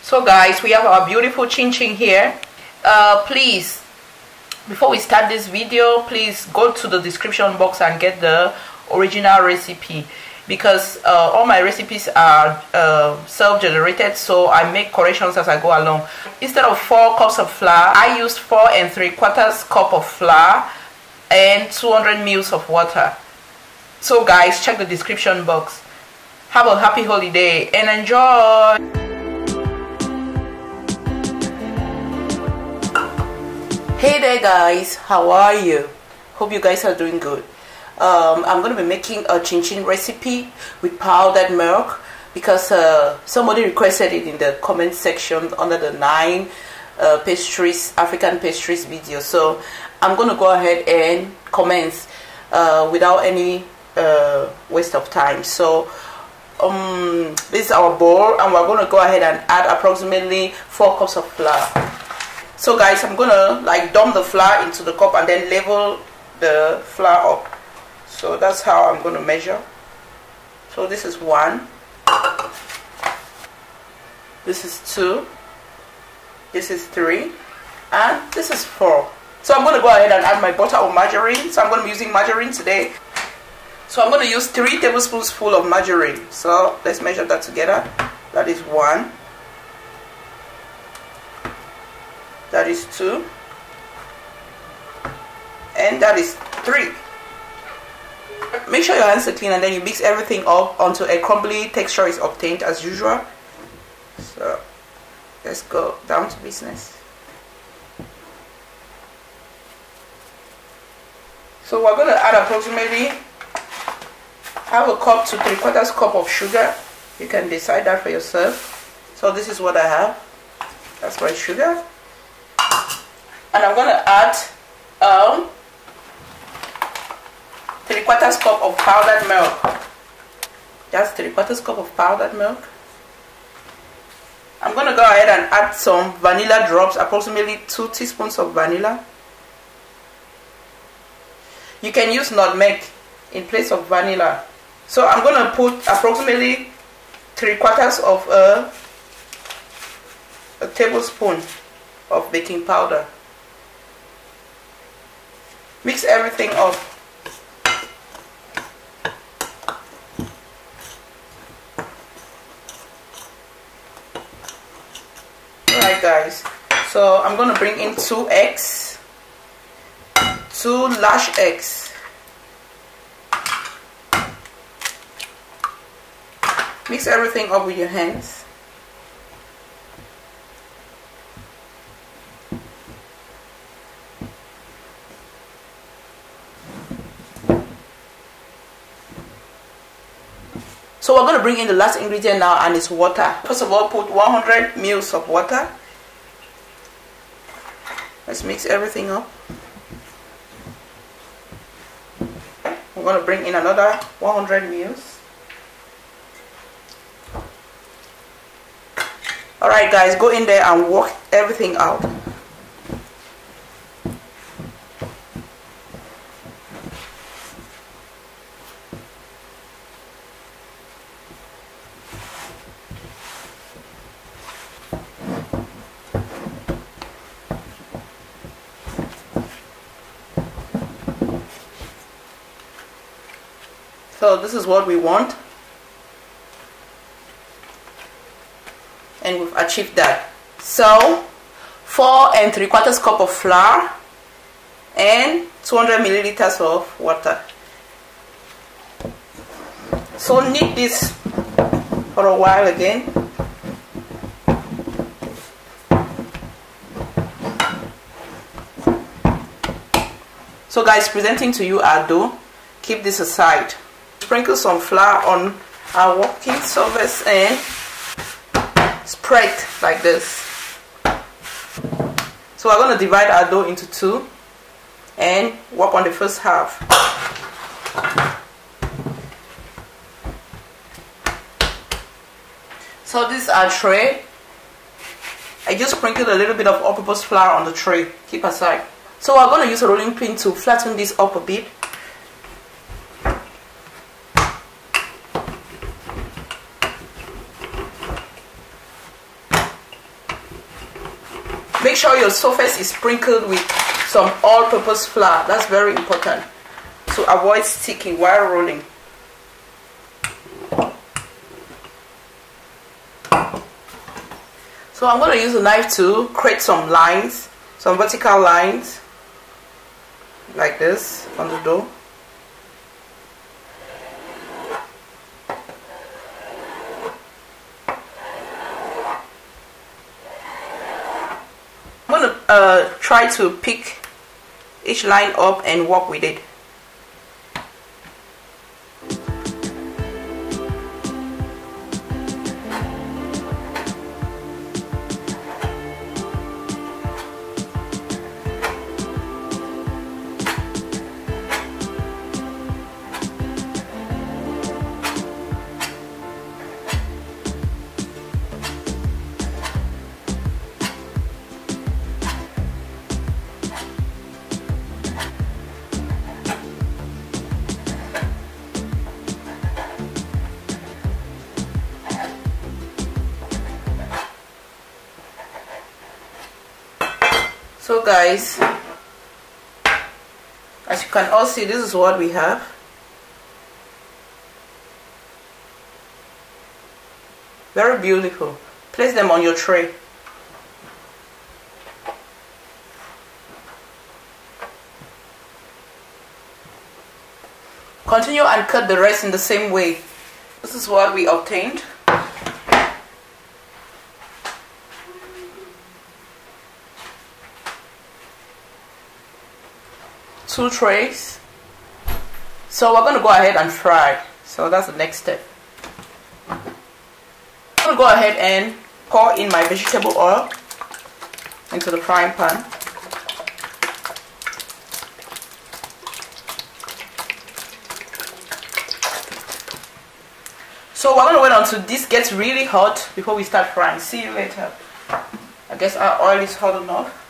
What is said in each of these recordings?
So guys, we have our beautiful chin chin here. Please, before we start this video, please go to the description box and get the original recipe, because all my recipes are self-generated, so I make corrections as I go along. Instead of 4 cups of flour, I used 4 3/4 cup of flour and 200 ml of water. So guys, check the description box. Have a happy holiday and enjoy. Hey there guys, how are you? Hope you guys are doing good. I'm going to be making a chin chin recipe with powdered milk because somebody requested it in the comment section under the 9 pastries, African pastries video. So I'm going to go ahead and commence without any waste of time. So this is our bowl, and we're going to go ahead and add approximately 4 cups of flour. So guys, I'm gonna dump the flour into the cup and then level the flour up. So that's how I'm gonna measure. So this is 1, this is 2, this is 3, and this is 4. So I'm gonna go ahead and add my butter or margarine. So I'm gonna be using margarine today. So I'm gonna use 3 tablespoons full of margarine. So let's measure that together. That is 1. That is 2, and that is 3. Make sure your hands are clean, and then you mix everything up until a crumbly texture is obtained as usual. So let's go down to business. So we're going to add approximately 1/2 cup to 3/4 cup of sugar. You can decide that for yourself. So this is what I have. That's my sugar. And I'm going to add 3/4 cup of powdered milk. That's 3/4 cup of powdered milk. I'm going to go ahead and add some vanilla drops, approximately 2 teaspoons of vanilla. You can use nutmeg in place of vanilla. So I'm going to put approximately 3/4 of a tablespoon of baking powder. Mix everything up. Alright guys, so I'm going to bring in 2 eggs, 2 large eggs. Mix everything up with your hands. So we're going to bring in the last ingredient now, and it's water. First of all, put 100 ml of water. Let's mix everything up. We're going to bring in another 100 ml. Alright guys, go in there and work everything out. So this is what we want, and we've achieved that. So 4 3/4 cup of flour and 200 milliliters of water. So knead this for a while again. So guys, presenting to you our dough. Keep this aside. Sprinkle some flour on our working surface and spread like this. So we're going to divide our dough into 2 and work on the first half. So this is our tray. I just sprinkled a little bit of all-purpose flour on the tray. Keep aside. So we're going to use a rolling pin to flatten this up a bit. make sure your surface is sprinkled with some all-purpose flour. That's very important to avoid sticking while rolling. So I'm going to use a knife to create some lines, some vertical lines like this on the dough. I'm going to try to pick each line up and work with it. So guys, as you can all see, this is what we have. Very beautiful. Place them on your tray. Continue and cut the rest in the same way. This is what we obtained. Two trays. So we're going to go ahead and fry. So that's the next step. I'm going to go ahead and pour in my vegetable oil into the frying pan. So we're going to wait until this gets really hot before we start frying. See you later. I guess our oil is hot enough.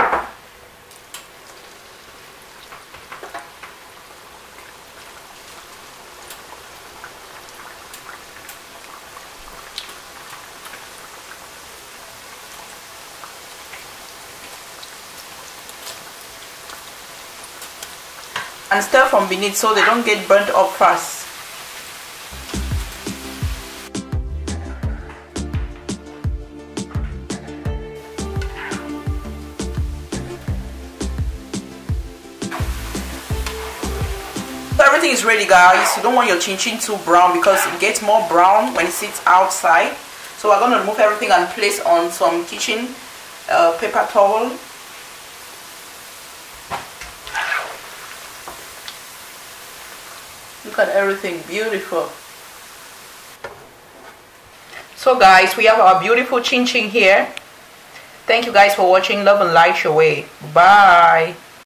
And stir from beneath so they don't get burnt up fast. So everything is ready, guys. You don't want your chin-chin too brown because it gets more brown when it sits outside. So we're going to remove everything and place on some kitchen paper towel. Look at everything, beautiful. So guys, we have our beautiful chin-chin here. Thank you guys for watching. Love and light your way. Bye.